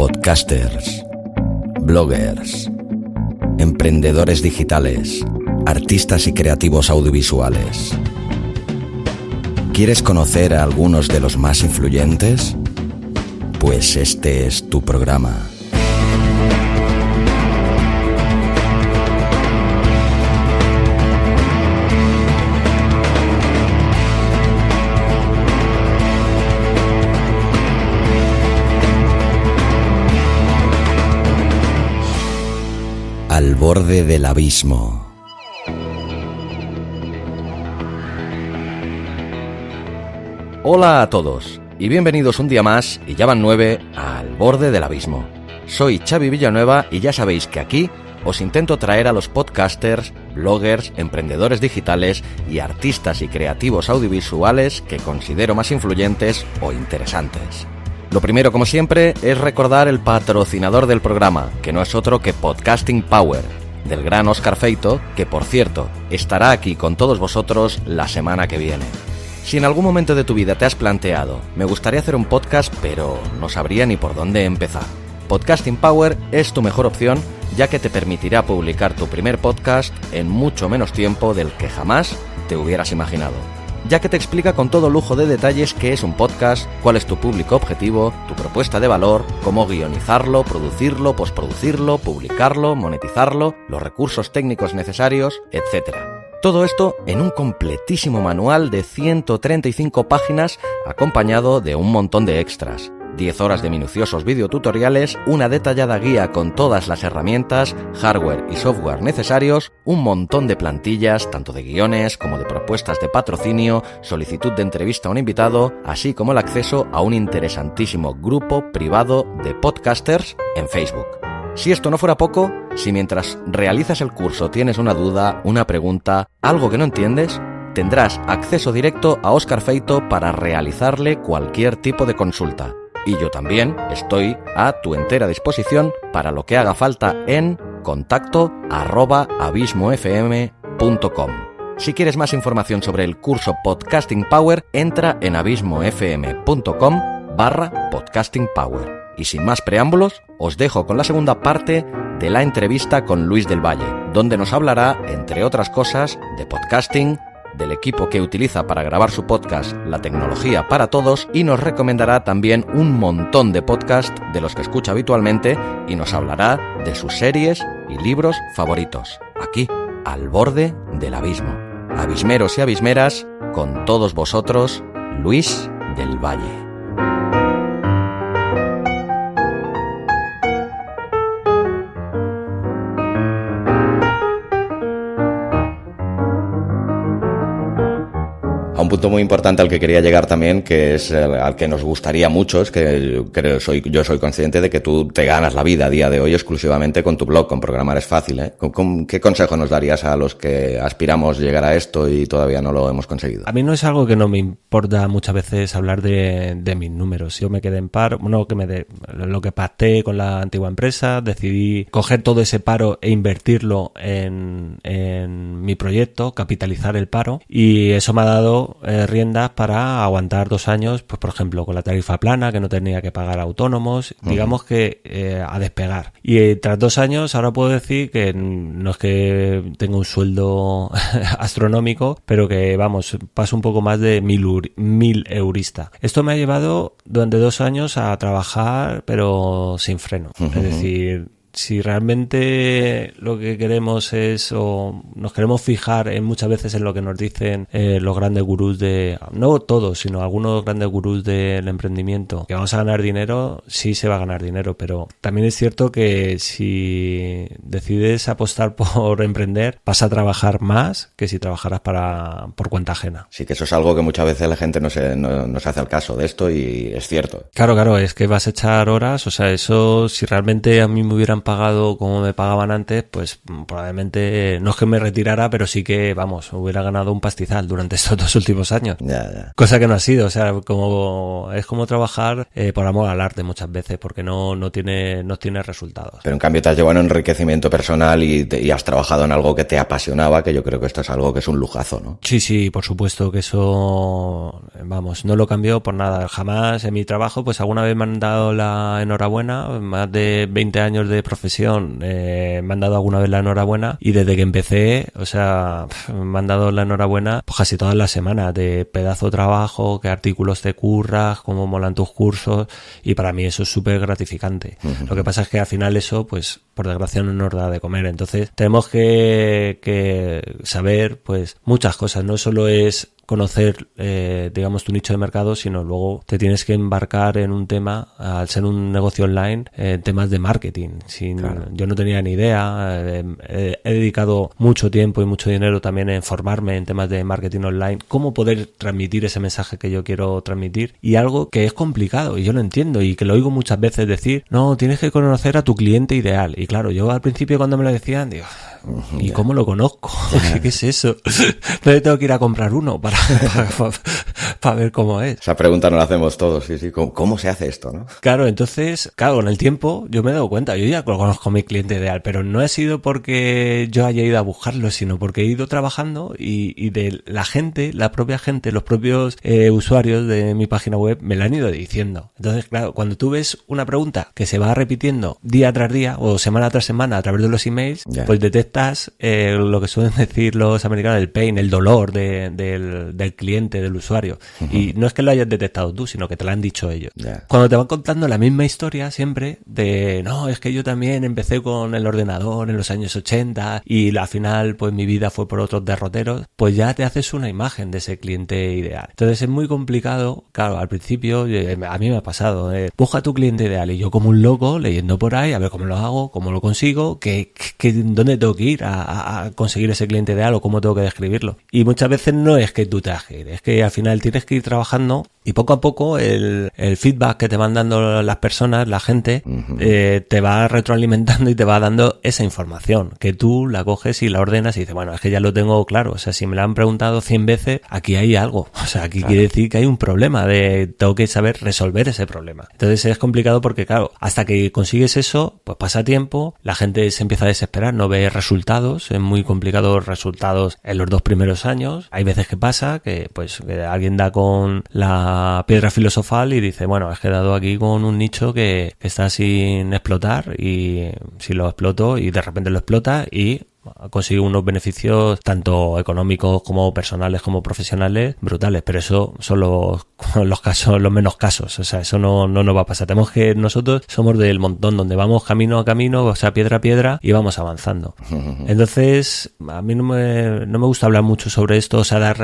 Podcasters, bloggers, emprendedores digitales, artistas y creativos audiovisuales. ¿Quieres conocer a algunos de los más influyentes? Pues este es tu programa. Al borde del abismo. Hola a todos y bienvenidos un día más, y ya van 9, a Al borde del abismo. Soy Xavi Villanueva y ya sabéis que aquí os intento traer a los podcasters, bloggers, emprendedores digitales y artistas y creativos audiovisuales que considero más influyentes o interesantes. Lo primero, como siempre, es recordar el patrocinador del programa, que no es otro que Podcasting Power, del gran Óscar Feito, que por cierto, estará aquí con todos vosotros la semana que viene. Si en algún momento de tu vida te has planteado, me gustaría hacer un podcast, pero no sabría ni por dónde empezar, Podcasting Power es tu mejor opción, ya que te permitirá publicar tu primer podcast en mucho menos tiempo del que jamás te hubieras imaginado, ya que te explica con todo lujo de detalles qué es un podcast, cuál es tu público objetivo, tu propuesta de valor, cómo guionizarlo, producirlo, postproducirlo, publicarlo, monetizarlo, los recursos técnicos necesarios, etc. Todo esto en un completísimo manual de 135 páginas acompañado de un montón de extras. 10 horas de minuciosos videotutoriales, una detallada guía con todas las herramientas, hardware y software necesarios, un montón de plantillas, tanto de guiones como de propuestas de patrocinio, solicitud de entrevista a un invitado, así como el acceso a un interesantísimo grupo privado de podcasters en Facebook. Si esto no fuera poco, si mientras realizas el curso tienes una duda, una pregunta, algo que no entiendes, tendrás acceso directo a Óscar Feito para realizarle cualquier tipo de consulta. Y yo también estoy a tu entera disposición para lo que haga falta en contacto@abismofm.com. Si quieres más información sobre el curso Podcasting Power, entra en abismofm.com/Podcasting Power. Y sin más preámbulos, os dejo con la segunda parte de la entrevista con Luis del Valle, donde nos hablará, entre otras cosas, de podcasting, del equipo que utiliza para grabar su podcast, la tecnología para todos, y nos recomendará también un montón de podcasts de los que escucha habitualmente y nos hablará de sus series y libros favoritos. Aquí, al borde del abismo. Abismeros y abismeras, con todos vosotros, Luis del Valle. Un punto muy importante al que quería llegar también, que es al que nos gustaría mucho, es que yo soy consciente de que tú te ganas la vida a día de hoy exclusivamente con tu blog, con Programar es Fácil, ¿eh? ¿Qué consejo nos darías a los que aspiramos llegar a esto y todavía no lo hemos conseguido? A mí no es algo que no me importa muchas veces hablar de mis números. Yo me quedé en paro, lo que pacté con la antigua empresa, decidí coger todo ese paro e invertirlo en mi proyecto, capitalizar el paro, y eso me ha dado riendas para aguantar 2 años, pues por ejemplo con la tarifa plana, que no tenía que pagar autónomos, digamos que a despegar. Y tras 2 años ahora puedo decir que no es que tenga un sueldo astronómico, pero que paso un poco más de 1000 eurista. Esto me ha llevado durante 2 años a trabajar pero sin freno. Es decir, si realmente lo que queremos o nos queremos fijar muchas veces en lo que nos dicen los grandes gurús no todos, sino algunos grandes gurús del emprendimiento, que vamos a ganar dinero, sí se va a ganar dinero, pero también es cierto que si decides apostar por emprender, vas a trabajar más que si trabajaras por cuenta ajena. Sí, que eso es algo que muchas veces la gente no se hace al caso de esto, y es cierto. Claro, es que vas a echar horas, o sea, eso si realmente a mí me hubieran pagado como me pagaban antes, pues probablemente no es que me retirara, pero sí que, vamos, hubiera ganado un pastizal durante estos 2 últimos años. Ya. Cosa que no ha sido, o sea, es como trabajar por amor al arte muchas veces, porque no tiene resultados. Pero en cambio te has llevado un enriquecimiento personal y has trabajado en algo que te apasionaba, que yo creo que esto es algo que es un lujazo, ¿no? Sí, por supuesto que eso, vamos, no lo cambio por nada. Jamás en mi trabajo, pues alguna vez me han dado la enhorabuena, más de 20 años de profesión, me han dado alguna vez la enhorabuena, y desde que empecé, o sea, me han dado la enhorabuena pues casi todas las semanas, de pedazo de trabajo, qué artículos te curras, cómo molan tus cursos, y para mí eso es súper gratificante. Uh-huh. Lo que pasa es que al final eso, pues por desgracia no nos da de comer, entonces tenemos que saber pues muchas cosas, no solo es conocer, digamos, tu nicho de mercado, sino luego te tienes que embarcar en un tema, al ser un negocio online, temas de marketing. Claro. Yo no tenía ni idea, he dedicado mucho tiempo y mucho dinero también en formarme en temas de marketing online, cómo poder transmitir ese mensaje que yo quiero transmitir, y algo que es complicado, y yo lo entiendo, y que lo oigo muchas veces decir, no, tienes que conocer a tu cliente ideal, y claro, yo al principio cuando me lo decían, digo, ¿y cómo lo conozco? ¿Qué es eso? ¿Dónde tengo que ir a comprar uno para ver cómo es? Esa pregunta nos la hacemos todos, sí. ¿Cómo se hace esto, no? Claro, entonces, con el tiempo yo me he dado cuenta, yo ya conozco a mi cliente ideal, pero no ha sido porque yo haya ido a buscarlo, sino porque he ido trabajando y de la gente, la propia gente, los propios usuarios de mi página web me la han ido diciendo. Entonces, claro, cuando tú ves una pregunta que se va repitiendo día tras día o semana tras semana a través de los emails, pues detectas lo que suelen decir los americanos, el pain, el dolor del cliente, del usuario. Uh-huh. Y no es que lo hayas detectado tú, sino que te lo han dicho ellos. Cuando te van contando la misma historia siempre de, no, es que yo también empecé con el ordenador en los años 80 y al final pues mi vida fue por otros derroteros, pues ya te haces una imagen de ese cliente ideal. Entonces es muy complicado, claro, al principio a mí me ha pasado, busca tu cliente ideal, y yo como un loco leyendo por ahí a ver cómo lo hago, cómo lo consigo, dónde tengo que ir a conseguir ese cliente ideal o cómo tengo que describirlo. Y muchas veces no es que tú te agires, es que al final tienes que ir trabajando, y poco a poco el feedback que te van dando las personas, la gente, uh-huh, te va retroalimentando y te va dando esa información que tú la coges y la ordenas y dices, bueno, es que ya lo tengo claro, o sea, si me la han preguntado 100 veces, aquí hay algo, o sea, aquí quiere decir que hay un problema, tengo que saber resolver ese problema. Entonces es complicado porque, claro, hasta que consigues eso, pues pasa tiempo, la gente se empieza a desesperar, no ve resultados, es muy complicado resultados en los 2 primeros años. Hay veces que pasa que pues que alguien da con la piedra filosofal y dice, bueno, has quedado aquí con un nicho que está sin explotar, y si lo exploto, y de repente lo explota y consigue unos beneficios tanto económicos como personales como profesionales brutales, pero eso son los casos, los menos casos, o sea, eso no nos va a pasar. Nosotros somos del montón donde vamos camino a camino, o sea, piedra a piedra, y vamos avanzando. Entonces, a mí no me gusta hablar mucho sobre esto, o sea, dar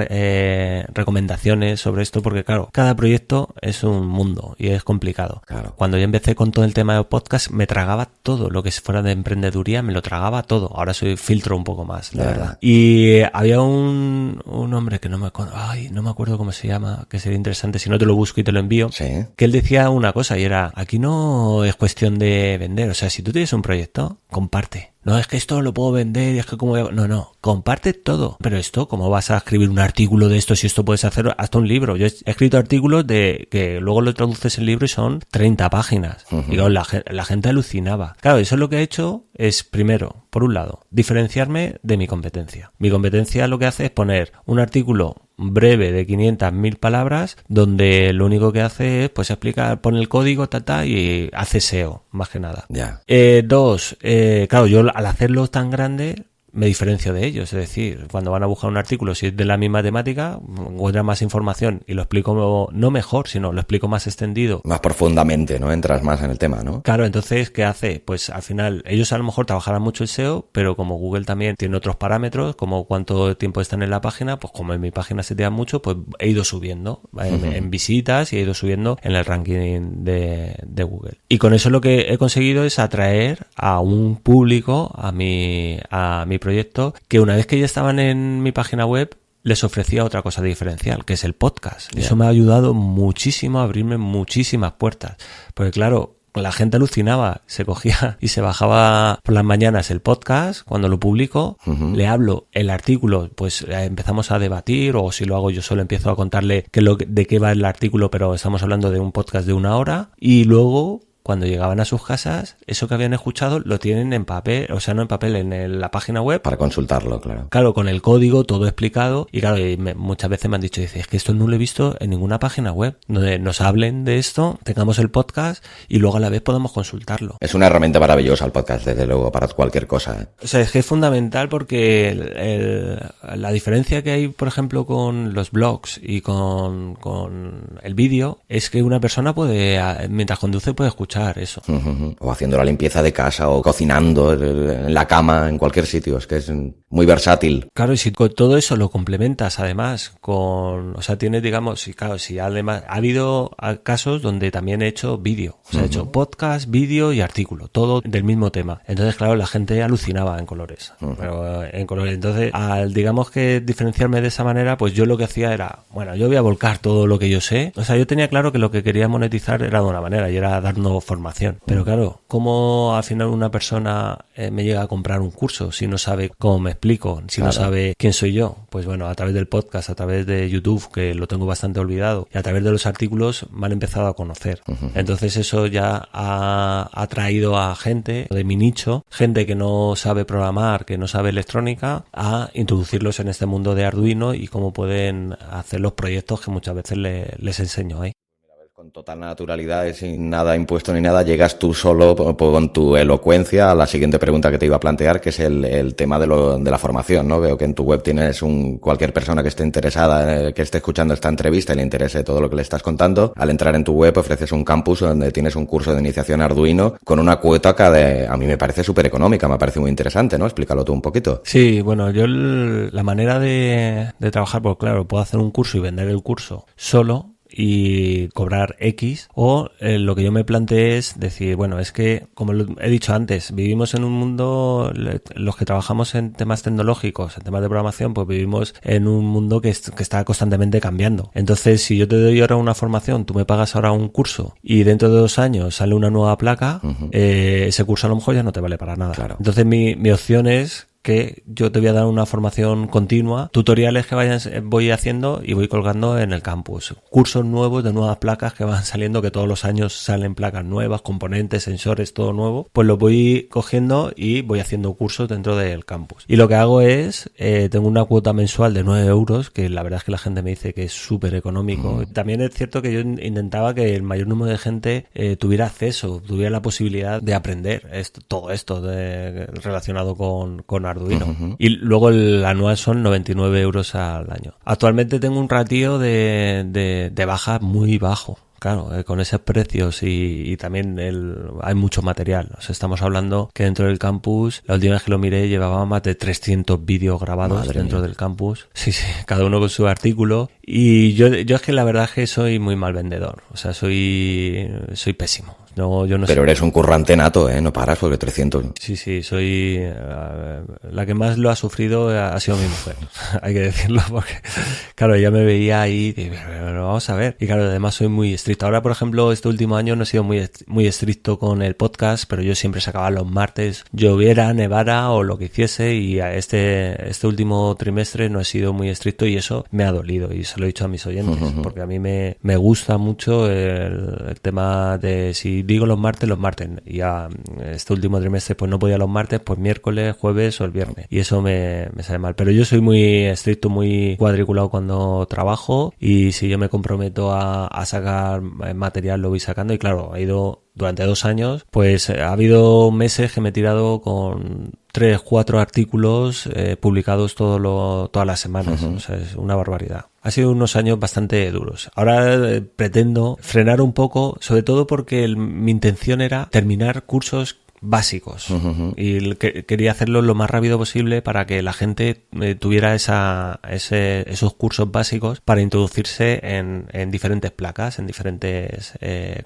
recomendaciones sobre esto, porque claro, cada proyecto es un mundo y es complicado. Claro. Cuando yo empecé con todo el tema de podcast, me tragaba todo lo que fuera de emprendeduría, me lo tragaba todo. Ahora filtro un poco más, la verdad. Y había un hombre que no me acuerdo cómo se llama, que sería interesante, si no te lo busco y te lo envío, que él decía una cosa, y era, aquí no es cuestión de vender, o sea, si tú tienes un proyecto, comparte. No, es que esto lo puedo vender, y es que como... No, comparte todo. Pero esto, ¿cómo vas a escribir un artículo de esto si esto puedes hacer hasta un libro? Yo he escrito artículos que luego lo traduces en libro y son 30 páginas. Uh-huh. Y claro, la gente alucinaba. Claro, eso lo que he hecho es, primero, por un lado, diferenciarme de mi competencia. Mi competencia lo que hace es poner un artículo breve de 500.000 palabras donde lo único que hace es pues explicar, pone el código, y hace SEO, más que nada. Dos, claro, yo al hacerlo tan grande me diferencio de ellos, es decir, cuando van a buscar un artículo, si es de la misma temática, encuentran más información y lo explico, no mejor, sino lo explico más extendido. Más profundamente, ¿no? Entras más en el tema, ¿no? Claro, entonces, ¿qué hace? Pues al final, ellos a lo mejor trabajarán mucho el SEO, pero como Google también tiene otros parámetros, como cuánto tiempo están en la página, pues como en mi página se te da mucho, pues he ido subiendo en visitas y he ido subiendo en el ranking de Google. Y con eso lo que he conseguido es atraer a un público a mi proyecto, que una vez que ya estaban en mi página web les ofrecía otra cosa diferencial, que es el podcast. Eso me ha ayudado muchísimo a abrirme muchísimas puertas, porque claro, la gente alucinaba, se cogía y se bajaba por las mañanas el podcast, cuando lo publico, le hablo el artículo, pues empezamos a debatir, o si lo hago yo solo empiezo a contarle de qué va el artículo, pero estamos hablando de un podcast de 1 hora, y luego cuando llegaban a sus casas, eso que habían escuchado lo tienen en papel, o sea, no en papel, en la página web. Para consultarlo, claro. Claro, con el código, todo explicado. Y claro, muchas veces me han dicho, es que esto no lo he visto en ninguna página web, donde nos hablen de esto, tengamos el podcast y luego a la vez podamos consultarlo. Es una herramienta maravillosa el podcast, desde luego, para cualquier cosa. O sea, es que es fundamental porque la diferencia que hay, por ejemplo, con los blogs y con el vídeo, es que una persona puede, mientras conduce, puede escuchar eso. O haciendo la limpieza de casa, o cocinando en la cama, en cualquier sitio. Es que es muy versátil. Claro, y si con todo eso lo complementas además con, o sea, tienes, digamos, y claro, si además ha habido casos donde también he hecho vídeo, o sea, he hecho podcast, vídeo y artículo, todo del mismo tema. Entonces, claro, la gente alucinaba en colores. Pero en colores. Entonces, al, digamos que diferenciarme de esa manera, pues yo lo que hacía era, bueno, yo voy a volcar todo lo que yo sé. O sea, yo tenía claro que lo que quería monetizar era de una manera y era darnos formación. Pero claro, ¿cómo al final una persona me llega a comprar un curso si no sabe cómo me explico, si no sabe quién soy yo? Pues bueno, a través del podcast, a través de YouTube, que lo tengo bastante olvidado, y a través de los artículos me han empezado a conocer. Entonces eso ya ha atraído a gente de mi nicho, gente que no sabe programar, que no sabe electrónica, a introducirlos en este mundo de Arduino y cómo pueden hacer los proyectos que muchas veces les enseño ahí. Con total naturalidad y sin nada impuesto ni nada, llegas tú solo con tu elocuencia a la siguiente pregunta que te iba a plantear, que es el tema de la formación, ¿no? Veo que en tu web tienes cualquier persona que esté interesada, que esté escuchando esta entrevista y le interese todo lo que le estás contando. Al entrar en tu web ofreces un campus donde tienes un curso de iniciación a Arduino con una cuota que a mí me parece súper económica, me parece muy interesante, ¿no? Explícalo tú un poquito. Sí, bueno, yo la manera de trabajar, pues claro, puedo hacer un curso y vender el curso solo y cobrar X, o lo que yo me planteé es decir, bueno, es que como he dicho antes, vivimos en un mundo, los que trabajamos en temas tecnológicos, en temas de programación, pues vivimos en un mundo que está constantemente cambiando. Entonces, si yo te doy ahora una formación, tú me pagas ahora un curso y dentro de 2 años sale una nueva placa, ese curso a lo mejor ya no te vale para nada. Claro. Entonces mi opción es que yo te voy a dar una formación continua, tutoriales que voy haciendo y voy colgando en el campus. Cursos nuevos de nuevas placas que van saliendo, que todos los años salen placas nuevas, componentes, sensores, todo nuevo. Pues lo voy cogiendo y voy haciendo cursos dentro del campus. Y lo que hago es, tengo una cuota mensual de 9 euros, que la verdad es que la gente me dice que es súper económico. También es cierto que yo intentaba que el mayor número de gente tuviera acceso, tuviera la posibilidad de aprender todo esto relacionado con Arduino. Y luego el anual son 99 euros al año. Actualmente tengo un ratio de baja muy bajo. Claro, con esos precios y también hay mucho material. O sea, estamos hablando que dentro del campus, la última vez que lo miré, llevaba más de 300 vídeos grabados dentro del campus. Sí, cada uno con su artículo. Y yo es que la verdad es que soy muy mal vendedor. O sea, soy pésimo. No, yo no Pero sé. eres un currante nato, ¿eh? No paras porque 300. Sí, soy... la que más lo ha sufrido ha sido mi mujer. Hay que decirlo porque, claro, ella me veía ahí y pero vamos a ver. Y claro, además soy muy estricto. Ahora, por ejemplo, este último año no he sido muy estricto con el podcast, pero yo siempre sacaba los martes, lloviera, nevara o lo que hiciese, y este último trimestre no he sido muy estricto y eso me ha dolido y se lo he dicho a mis oyentes, porque a mí me gusta mucho el tema de si digo los martes, y ya este último trimestre pues no podía los martes, pues miércoles, jueves o el viernes, y eso me sale mal. Pero yo soy muy estricto, muy cuadriculado cuando trabajo, y si yo me comprometo a sacar material lo voy sacando. Y claro, ha ido durante 2 años, pues ha habido meses que me he tirado con 3-4 artículos publicados todas las semanas. O sea, es una barbaridad. Ha sido unos años bastante duros. Ahora pretendo frenar un poco, sobre todo porque mi intención era terminar cursos básicos. Y quería hacerlo lo más rápido posible para que la gente tuviera esos cursos básicos para introducirse en diferentes placas, en diferentes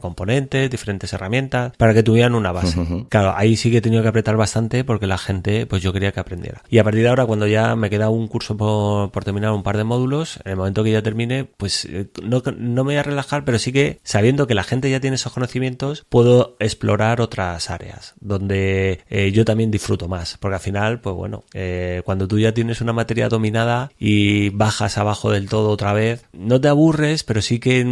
componentes, diferentes herramientas, para que tuvieran una base. Claro, ahí sí que he tenido que apretar bastante porque la gente, pues yo quería que aprendiera. Y a partir de ahora, cuando ya me queda un curso por terminar, un par de módulos, en el momento que ya termine, pues no me voy a relajar, pero sí que sabiendo que la gente ya tiene esos conocimientos, puedo explorar otras áreas donde yo también disfruto más, porque al final, pues bueno, cuando tú ya tienes una materia dominada y bajas abajo del todo otra vez, no te aburres, pero sí que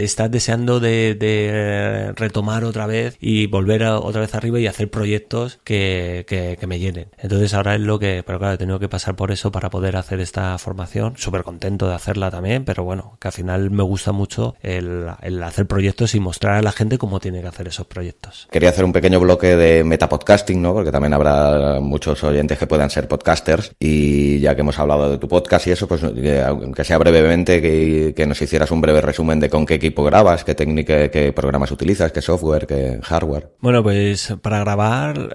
estás deseando de retomar otra vez y volver otra vez arriba y hacer proyectos que me llenen. Entonces ahora es lo que, pero claro, he tenido que pasar por eso para poder hacer esta formación. Súper contento de hacerla también, pero bueno, que al final me gusta mucho el hacer proyectos y mostrar a la gente cómo tiene que hacer esos proyectos. Quería hacer un pequeño bloque de metapodcasting, ¿no? Porque también habrá muchos oyentes que puedan ser podcasters, y ya que hemos hablado de tu podcast y eso, pues aunque sea brevemente, que nos hicieras un breve resumen de con qué equipo grabas, qué técnica, qué programas utilizas, qué software, qué hardware. Bueno, pues para grabar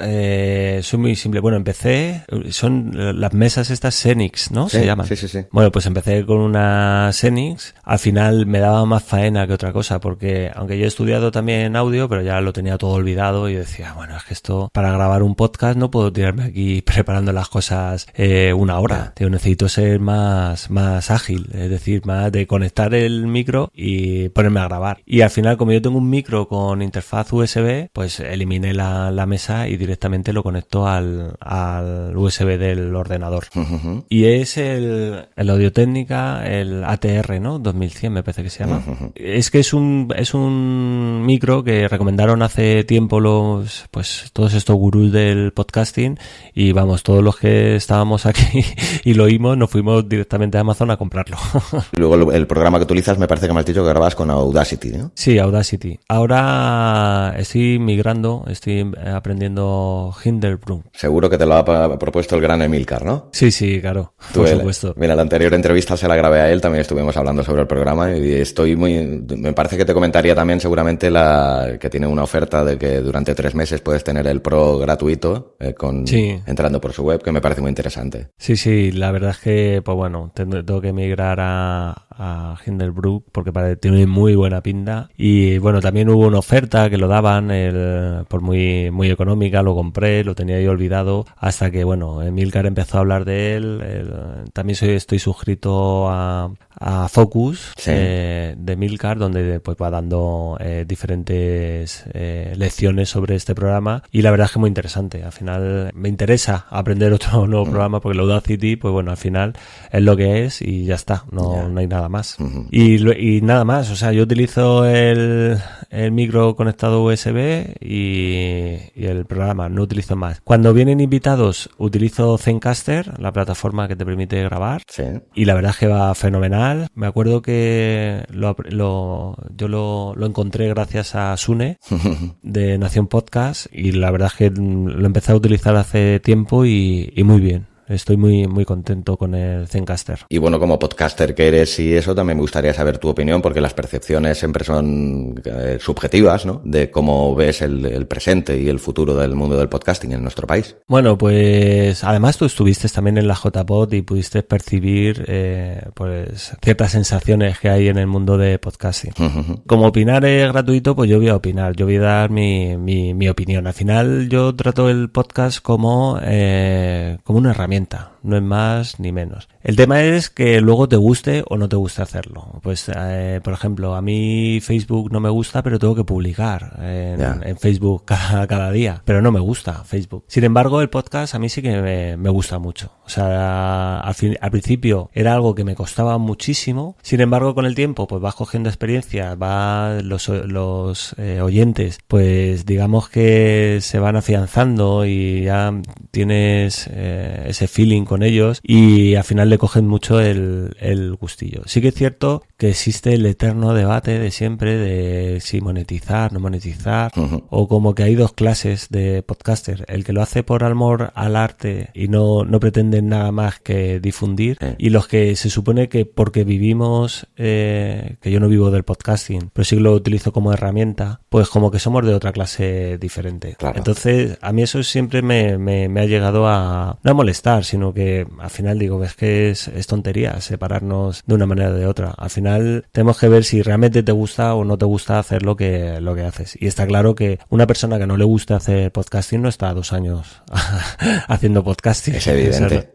soy muy simple. Bueno, empecé, son las mesas estas Xenix, ¿no? Sí, se llaman. Sí. Bueno, pues empecé con una Xenix. Al final me daba más faena que otra cosa, porque aunque yo he estudiado también audio, pero ya lo tenía todo olvidado y decía, bueno, es que esto, para grabar un podcast no puedo tirarme aquí preparando las cosas una hora. Yo necesito ser más ágil, es decir, más de conectar el micro y ponerme a grabar. Y al final, como yo tengo un micro con interfaz USB, pues eliminé la mesa y directamente lo conecto al USB del ordenador. Y es el Audio-Técnica, el ATR, ¿no? 2100 me parece que se llama. Es que es un micro que recomendaron hace tiempo todos estos gurús del podcasting, y vamos, todos los que estábamos aquí y lo oímos, nos fuimos directamente a Amazon a comprarlo. Y luego el programa que utilizas, me parece que me has dicho que grabas con Audacity, ¿no? Sí, Audacity. Ahora estoy migrando, estoy aprendiendo Hindenburg. Seguro que te lo ha propuesto el gran Emilcar, ¿no? Sí, claro, por supuesto. Mira, la anterior entrevista se la grabé a él, también estuvimos hablando sobre el programa, y me parece que te comentaría también seguramente que tiene una oferta de que durante 3 meses puedes tener el Pro gratuito, entrando por su web, que me parece muy interesante. Sí, la verdad es que, pues bueno, tengo que migrar a Hindenburg porque tiene muy buena pinta. Y bueno, también hubo una oferta que lo daban por muy, muy económica, lo compré, lo tenía yo olvidado, hasta que, bueno, Emilcar empezó a hablar de él. También estoy suscrito a Focus, de Emilcar, donde pues va dando diferentes lecciones sobre este programa, y la verdad es que es muy interesante. Al final me interesa aprender otro nuevo programa, porque el Audacity, pues bueno, al final es lo que es y ya está, no hay nada más. Y nada más, o sea, yo utilizo el micro conectado USB y el programa, no utilizo más. Cuando vienen invitados utilizo Zencastr, la plataforma que te permite grabar, y la verdad es que va fenomenal. Me acuerdo que yo lo encontré gracias a Sune de Nación Podcast, y la verdad es que lo empecé a utilizar hace tiempo y muy bien. Estoy muy, muy contento con el Zencastr. Y bueno, como podcaster que eres y eso, también me gustaría saber tu opinión, porque las percepciones siempre son subjetivas, ¿no? De cómo ves el presente y el futuro del mundo del podcasting en nuestro país. Bueno, pues además tú estuviste también en la JPod y pudiste percibir pues ciertas sensaciones que hay en el mundo de podcasting. Como opinar es gratuito, pues yo voy a opinar, yo voy a dar mi opinión. Al final yo trato el podcast como una herramienta. No es más ni menos. El tema es que luego te guste o no te guste hacerlo. Pues, por ejemplo, a mí Facebook no me gusta, pero tengo que publicar en Facebook cada día. Pero no me gusta Facebook. Sin embargo, el podcast a mí sí que me gusta mucho. O sea, al principio era algo que me costaba muchísimo. Sin embargo, con el tiempo, pues vas cogiendo experiencia, los oyentes, pues digamos que se van afianzando y ya tienes ese ese feeling con ellos y al final le cogen mucho el gustillo. Sí que es cierto que existe el eterno debate de siempre de si monetizar, no monetizar, o como que hay dos clases de podcaster, el que lo hace por amor al arte y no pretenden nada más que difundir, y los que se supone que porque vivimos, que yo no vivo del podcasting, pero sí que lo utilizo como herramienta, pues como que somos de otra clase diferente. Claro. Entonces, a mí eso siempre me ha llegado a no a molestar, sino que al final digo, es que es tontería separarnos de una manera o de otra. Al final tenemos que ver si realmente te gusta o no te gusta hacer lo que haces. Y está claro que una persona que no le gusta hacer podcasting no está 2 años haciendo podcasting. Es evidente.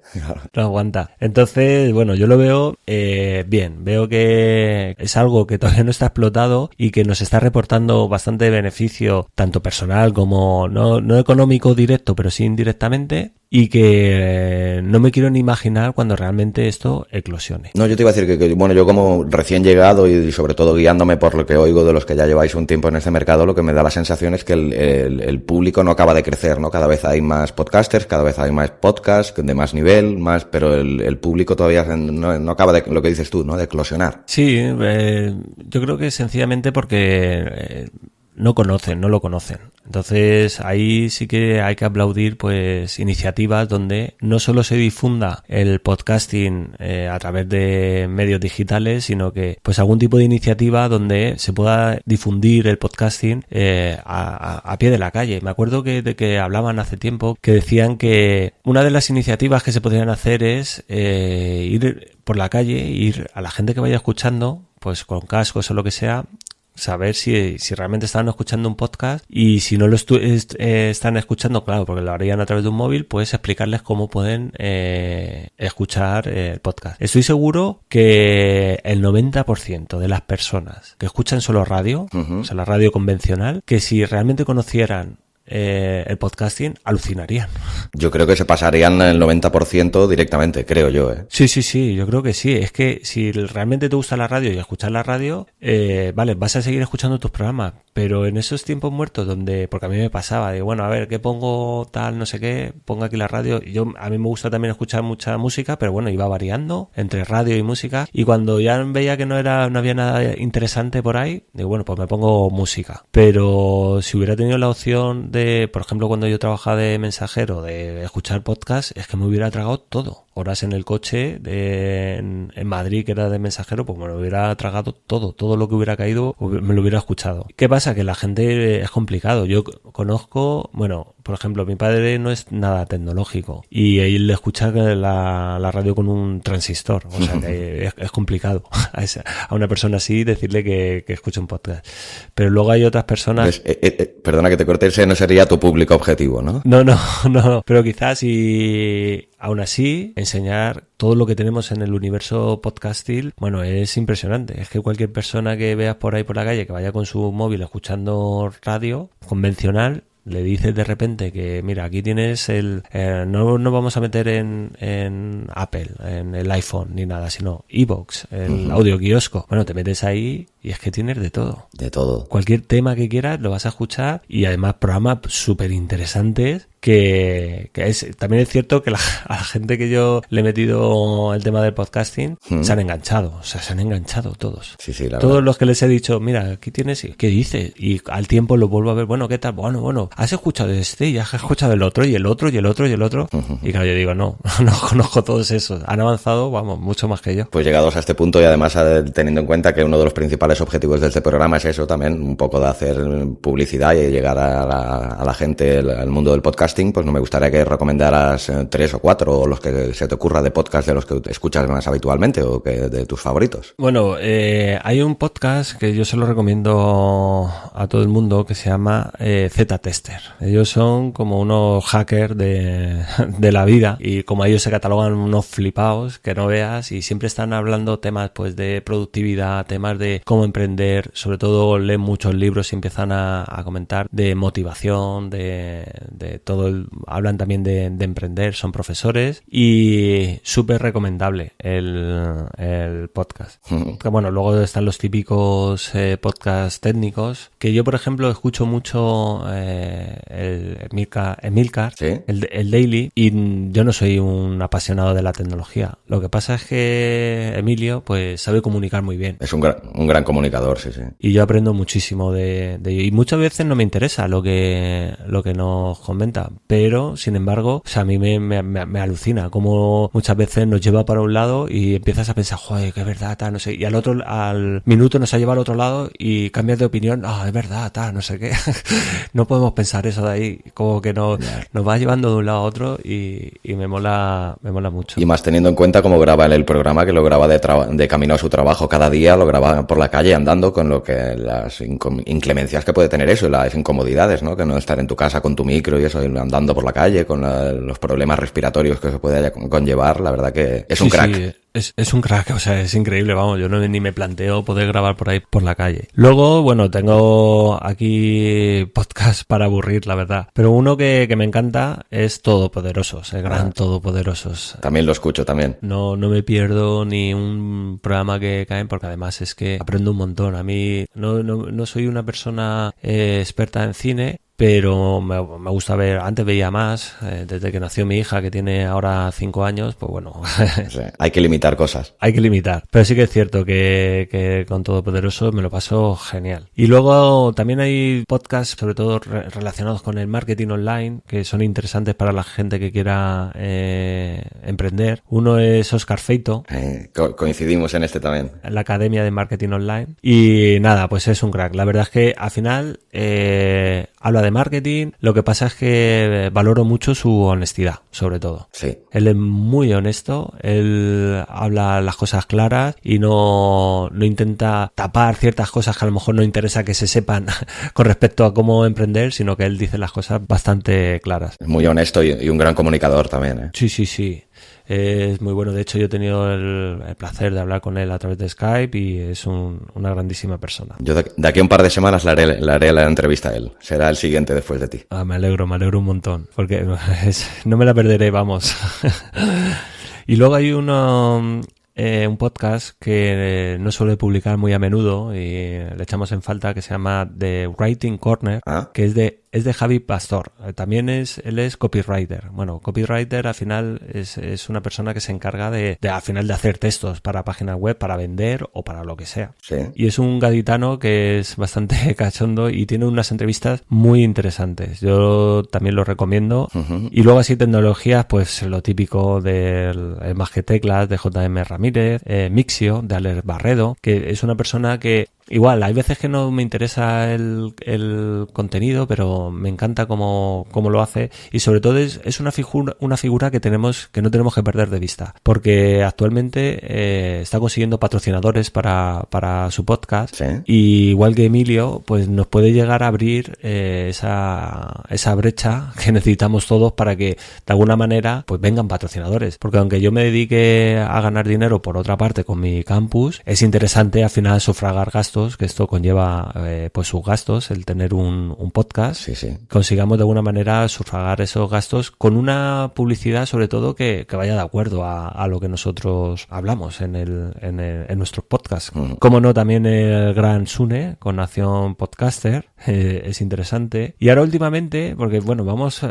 No aguanta. Entonces, bueno, yo lo veo bien. Veo que es algo que todavía no está explotado y que nos está reportando bastante beneficio, tanto personal como no económico directo, pero sí indirectamente. Y que no me quiero ni imaginar cuando realmente esto eclosione. No, yo te iba a decir que bueno, yo como recién llegado y sobre todo guiándome por lo que oigo de los que ya lleváis un tiempo en este mercado, lo que me da la sensación es que el público no acaba de crecer, ¿no? Cada vez hay más podcasters, cada vez hay más podcasts de más nivel, pero el público todavía no acaba de, lo que dices tú, ¿no? De eclosionar. Sí, yo creo que sencillamente porque no lo conocen. Entonces ahí sí que hay que aplaudir pues iniciativas donde no solo se difunda el podcasting a través de medios digitales, sino que pues algún tipo de iniciativa donde se pueda difundir el podcasting a pie de la calle. Me acuerdo de que hablaban hace tiempo que decían que una de las iniciativas que se podrían hacer es ir por la calle, ir a la gente que vaya escuchando pues con cascos o lo que sea, saber si realmente están escuchando un podcast, y si no lo están escuchando, claro, porque lo harían a través de un móvil, pues explicarles cómo pueden escuchar el podcast. Estoy seguro que el 90% de las personas que escuchan solo radio, o sea, la radio convencional, que si realmente conocieran el podcasting, alucinarían. Yo creo que se pasarían el 90% directamente, creo yo, ¿eh? Sí, yo creo que sí. Es que si realmente te gusta la radio y escuchar la radio, vale, vas a seguir escuchando tus programas, pero en esos tiempos muertos donde, porque a mí me pasaba, de bueno, a ver, ¿qué pongo tal, no sé qué? Pongo aquí la radio. Y a mí me gusta también escuchar mucha música, pero bueno, iba variando entre radio y música, y cuando ya veía que no había nada interesante por ahí, digo, bueno, pues me pongo música. Pero si hubiera tenido la opción de, por ejemplo, cuando yo trabajaba de mensajero, de escuchar podcast, es que me hubiera tragado todo. Horas en el coche en Madrid, que era de mensajero, pues me lo hubiera tragado todo lo que hubiera caído, me lo hubiera escuchado. ¿Qué pasa? Que la gente es complicado. Yo conozco, bueno, por ejemplo, mi padre no es nada tecnológico y él le escucha la radio con un transistor, o sea que es complicado a una persona así decirle que escuche un podcast. Pero luego hay otras personas... Perdona que te corte, ese no sería tu público objetivo, ¿no? No, pero quizás y aún así enseñar todo lo que tenemos en el universo podcastil, bueno, es impresionante. Es que cualquier persona que veas por ahí por la calle que vaya con su móvil escuchando radio convencional, le dices de repente que mira, aquí tienes no vamos a meter en Apple, en el iPhone ni nada, sino iVoox, el audio kiosco. Bueno, te metes ahí y es que tienes de todo. De todo. Cualquier tema que quieras lo vas a escuchar, y además programas súper interesantes que también es cierto que a la gente que yo le he metido el tema del podcasting se han enganchado, o sea, se han enganchado todos. Sí, la todos verdad. los que les he dicho, mira, aquí tienes, ¿qué dices? Y al tiempo lo vuelvo a ver, bueno, ¿qué tal? Bueno, has escuchado este y has escuchado el otro y el otro y el otro y el otro. Y claro, yo digo, no conozco todos esos. Han avanzado, vamos, mucho más que yo. Pues llegados a este punto, y además teniendo en cuenta que uno de los principales objetivos de este programa es eso también, un poco de hacer publicidad y llegar a la gente al mundo del podcasting, pues no me gustaría que recomendaras 3 o 4 o los que se te ocurra de podcast de los que escuchas más habitualmente o que de tus favoritos. Bueno, hay un podcast que yo se lo recomiendo a todo el mundo que se llama Z-Tester. Ellos son como unos hackers de la vida, y como ellos se catalogan unos flipaos que no veas, y siempre están hablando temas pues de productividad, temas de cómo emprender, sobre todo leen muchos libros y empiezan a comentar de motivación, de todo hablan también de emprender, son profesores y súper recomendable el podcast. Bueno, luego están los típicos podcasts técnicos, que yo, por ejemplo, escucho mucho el Emilcar, ¿Sí? el Daily, y yo no soy un apasionado de la tecnología. Lo que pasa es que Emilio pues sabe comunicar muy bien. Es un gran comunicador, sí. Y yo aprendo muchísimo de ello. Y muchas veces no me interesa lo que nos comenta, pero sin embargo, o sea, a mí me alucina como muchas veces nos lleva para un lado y empiezas a pensar, joder, que es verdad, no sé, y al minuto nos ha llevado al otro lado y cambias de opinión, es verdad, no sé qué. No podemos pensar eso de ahí, como que nos va llevando de un lado a otro y me mola mucho. Y más teniendo en cuenta cómo graba en el programa, que lo graba de camino a su trabajo cada día, lo graba por la calle andando, con lo que las inclemencias que puede tener eso y las incomodidades, ¿no? Que no estar en tu casa con tu micro y eso, andando por la calle con los problemas respiratorios que se puede conllevar, la verdad que es un crack. Sí. Es un crack, o sea, es increíble, vamos, yo ni me planteo poder grabar por ahí por la calle. Luego, bueno, tengo aquí podcast para aburrir, la verdad, pero uno que me encanta es Todopoderosos, el gran Todopoderosos. También lo escucho, también. No me pierdo ni un programa que caen, porque además es que aprendo un montón. A mí no soy una persona experta en cine, pero me gusta ver, antes veía más, desde que nació mi hija, que tiene ahora 5 años, pues bueno. Sí, hay que limitar cosas. Hay que limitar, pero sí que es cierto que con Todopoderoso me lo paso genial. Y luego también hay podcasts, sobre todo relacionados con el marketing online, que son interesantes para la gente que quiera emprender. Uno es Oscar Feito. Coincidimos en este también. La Academia de Marketing Online. Y nada, pues es un crack. La verdad es que al final habla de marketing. Lo que pasa es que valoro mucho su honestidad, sobre todo. Sí. Él es muy honesto, él habla las cosas claras y no intenta tapar ciertas cosas que a lo mejor no interesa que se sepan con respecto a cómo emprender, sino que él dice las cosas bastante claras. Es muy honesto y un gran comunicador también, ¿eh? Sí. Es muy bueno. De hecho, yo he tenido el placer de hablar con él a través de Skype y es una grandísima persona. Yo de aquí a un par de semanas le haré la entrevista a él. Será el siguiente después de ti. Me alegro un montón, porque no me la perderé, vamos. Y luego hay un podcast que no suele publicar muy a menudo y le echamos en falta, que se llama The Writing Corner, que es de Javi Pastor. También él es copywriter. Bueno, copywriter al final es una persona que se encarga de al final de hacer textos para páginas web, para vender o para lo que sea. Sí. Y es un gaditano que es bastante cachondo y tiene unas entrevistas muy interesantes. Yo también lo recomiendo. Uh-huh. Y luego así tecnologías, pues lo típico del Más que Teclas de J.M. Ramírez, Mixio de Alex Barredo, que es una persona que igual, hay veces que no me interesa el contenido, pero me encanta cómo lo hace y sobre todo es una figura que no tenemos que perder de vista, porque actualmente está consiguiendo patrocinadores para su podcast. ¿Sí? Y igual que Emilio, pues nos puede llegar a abrir esa brecha que necesitamos todos para que de alguna manera pues vengan patrocinadores, porque aunque yo me dedique a ganar dinero por otra parte con mi campus, es interesante al final sufragar gastos, que esto conlleva pues sus gastos, el tener un podcast. Sí. Consigamos de alguna manera sufragar esos gastos con una publicidad sobre todo que vaya de acuerdo a lo que nosotros hablamos en nuestros podcasts. Uh-huh. Como no, también el gran Sune con Acción Podcaster es interesante. Y ahora últimamente, porque bueno, vamos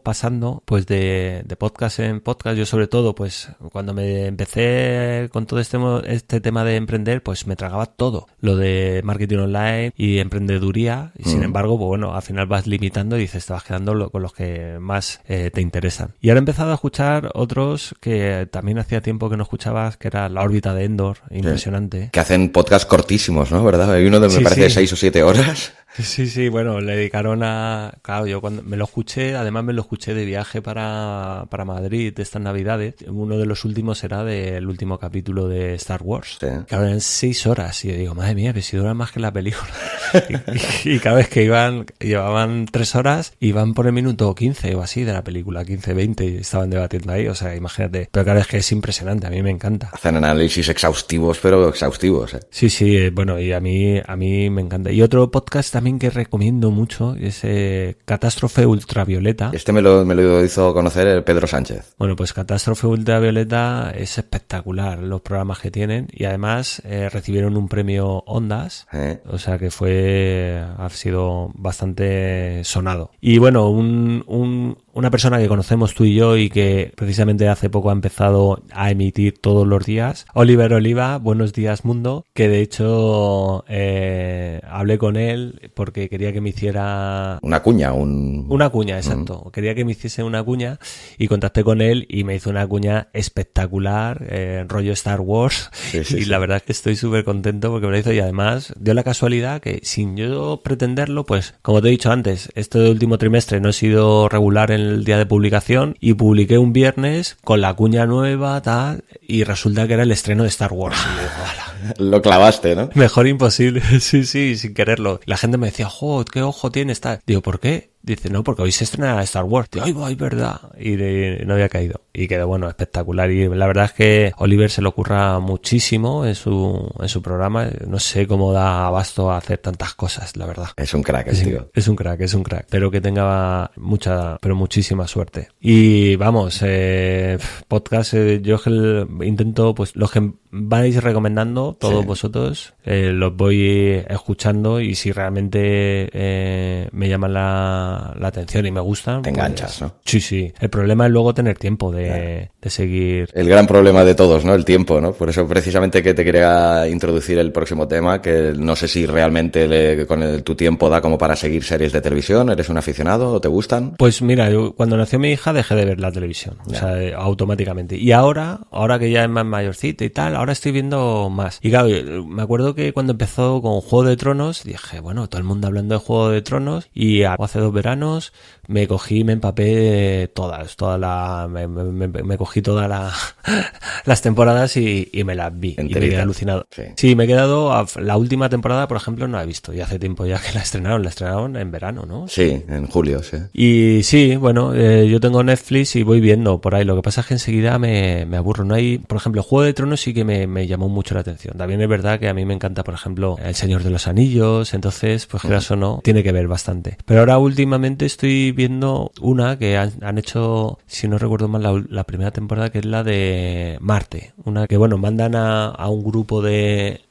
pasando pues de podcast en podcast. Yo sobre todo pues cuando me empecé con todo este tema de emprender, pues me tragaba todo lo de marketing online y emprendeduría y sin embargo, pues bueno, al final vas limitando y dices, te vas quedando con los que más te interesan. Y ahora he empezado a escuchar otros que también hacía tiempo que no escuchabas, que era La órbita de Endor, impresionante. Que hacen podcasts cortísimos, ¿no? ¿Verdad? Hay uno de me parece 6 o 7 horas. Sí, bueno, le dedicaron claro, yo cuando me lo escuché, además me lo escuché de viaje para Madrid estas navidades. Uno de los últimos era del último capítulo de Star Wars. Sí. Claro, eran 6 horas y yo digo, madre mía, pero si dura más que la película. y cada vez que llevaban 3 horas, iban por el minuto 15 o así de la película, 15, 20 y estaban debatiendo ahí, o sea, imagínate. Pero claro, es que es impresionante, a mí me encanta. Hacen análisis exhaustivos, pero exhaustivos, ¿eh? Sí, bueno, y a mí me encanta. Y otro podcast también también que recomiendo mucho es Catástrofe Ultravioleta. Este me lo hizo conocer Pedro Sánchez. Bueno, pues Catástrofe Ultravioleta es espectacular los programas que tienen y además recibieron un premio Ondas, o sea que ha sido bastante sonado. Y bueno, una persona que conocemos tú y yo y que precisamente hace poco ha empezado a emitir todos los días, Oliver Oliva, Buenos Días Mundo, que de hecho hablé con él porque quería que me hiciera... Una cuña, Una cuña, exacto. Quería que me hiciese una cuña y contacté con él y me hizo una cuña espectacular, rollo Star Wars, y la verdad es que estoy súper contento porque me lo hizo y además dio la casualidad que sin yo pretenderlo, pues como te he dicho antes, este último trimestre no he sido regular en el día de publicación y publiqué un viernes con la cuña nueva, tal, y resulta que era el estreno de Star Wars. Y digo, ¡hala! Lo clavaste, ¿no? Mejor imposible, sí, sin quererlo. La gente me decía, ¡jo, qué ojo tienes! Tal. Digo, ¿por qué? Dice, no, porque hoy se estrena Star Wars. Digo, ¡ay, es verdad! Y no había caído. Y quedó, bueno, espectacular. Y la verdad es que Oliver se lo curra muchísimo en su programa. No sé cómo da abasto a hacer tantas cosas, la verdad. Es un crack el tío. Es un crack. Espero que tenga muchísima suerte. Y vamos, podcast, yo intento, pues, los que vais recomendando, todos vosotros, los voy escuchando y si realmente me llaman la atención y me gustan, te enganchas, ¿no? Sí. El problema es luego tener tiempo de seguir. El gran problema de todos, ¿no? El tiempo, ¿no? Por eso precisamente que te quería introducir el próximo tema, que no sé si realmente tu tiempo da como para seguir series de televisión. ¿Eres un aficionado o te gustan? Pues mira, yo, cuando nació mi hija dejé de ver la televisión, o sea, automáticamente. Y ahora que ya es más mayorcita y tal, ahora estoy viendo más. Y claro, me acuerdo que cuando empezó con Juego de Tronos, dije, bueno, todo el mundo hablando de Juego de Tronos, y hace 2 veranos me empapé me cogí todas las temporadas y me las vi. Enterita. Y me quedé alucinado. Sí, me he quedado, la última temporada, por ejemplo, no la he visto. Y hace tiempo ya que la estrenaron en verano, ¿no? Sí, en julio, sí. Y sí, bueno, yo tengo Netflix y voy viendo por ahí. Lo que pasa es que enseguida me aburro. No hay, por ejemplo, Juego de Tronos sí que me llamó mucho la atención. También es verdad que a mí me encanta, por ejemplo, El Señor de los Anillos. Entonces, pues quieras o no, tiene que ver bastante. Pero ahora últimamente estoy viendo una que han hecho, si no recuerdo mal, la primera temporada, que es la de Marte. Una que, bueno, mandan a un grupo de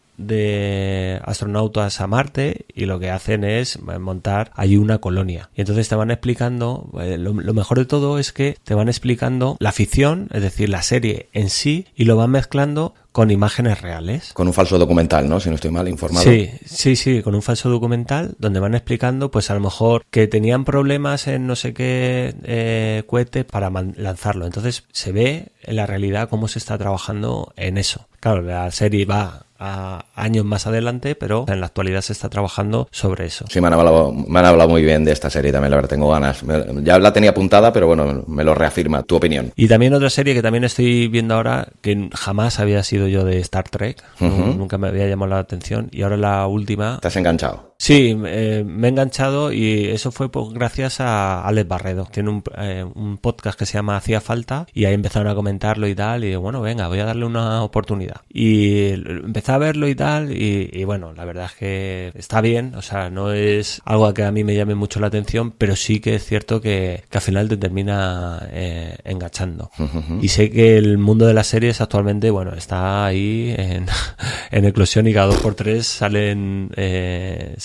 astronautas a Marte y lo que hacen es montar allí una colonia. Y entonces te van explicando, lo mejor de todo es que te van explicando la ficción, es decir, la serie en sí, y lo van mezclando con imágenes reales. Con un falso documental, ¿no? Si no estoy mal informado. Sí, con un falso documental donde van explicando, pues a lo mejor que tenían problemas en no sé qué cohete para lanzarlo. Entonces se ve en la realidad cómo se está trabajando en eso. Claro, la serie va a años más adelante, pero en la actualidad se está trabajando sobre eso. Sí, me han hablado muy bien de esta serie también, la verdad, tengo ganas. Ya la tenía apuntada, pero bueno, me lo reafirma. ¿Tu opinión? Y también otra serie que también estoy viendo ahora, que jamás había sido yo de Star Trek, nunca me había llamado la atención, y ahora la última... ¿Te has enganchado? Sí, me he enganchado y eso fue gracias a Alex Barredo. Tiene un podcast que se llama Hacía Falta y ahí empezaron a comentarlo y tal, y bueno, venga, voy a darle una oportunidad. Y empecé a verlo y tal, y bueno, la verdad es que está bien, o sea, no es algo que a mí me llame mucho la atención, pero sí que es cierto que al final te termina enganchando. Y sé que el mundo de las series actualmente, bueno, está ahí en eclosión y cada 2x3 salen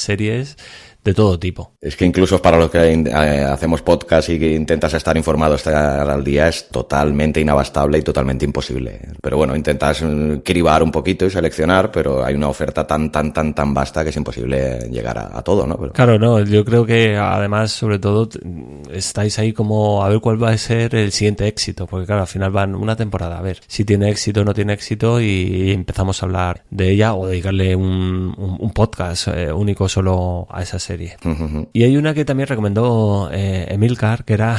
series de todo tipo. Es que incluso para los que hacemos podcast y que intentas estar informado, estar al día, es totalmente inabastable y totalmente imposible. Pero bueno, intentas cribar un poquito y seleccionar, pero hay una oferta tan vasta que es imposible llegar a todo, ¿no? Pero... Claro, no, yo creo que además, sobre todo, estáis ahí como a ver cuál va a ser el siguiente éxito, porque claro, al final van una temporada a ver si tiene éxito o no tiene éxito y empezamos a hablar de ella o dedicarle un podcast único solo a esa serie. Y hay una que también recomendó Emilcar, que era,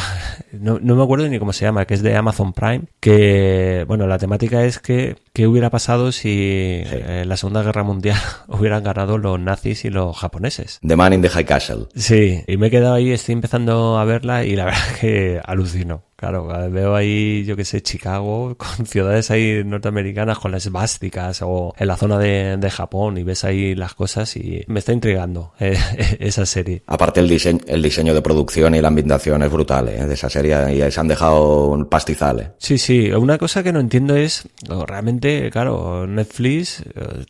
no me acuerdo ni cómo se llama, que es de Amazon Prime, que, bueno, la temática es que qué hubiera pasado si la Segunda Guerra Mundial hubieran ganado los nazis y los japoneses. The Man in the High Castle. Sí, y me he quedado ahí, estoy empezando a verla y la verdad es que alucino. Claro, veo ahí, yo qué sé, Chicago, con ciudades ahí norteamericanas con las esvásticas, o en la zona de Japón, y ves ahí las cosas y me está intrigando esa serie. Aparte el diseño de producción y la ambientación es brutal, de esa serie, y se han dejado un pastizal. Sí, una cosa que no entiendo es, realmente, claro, Netflix,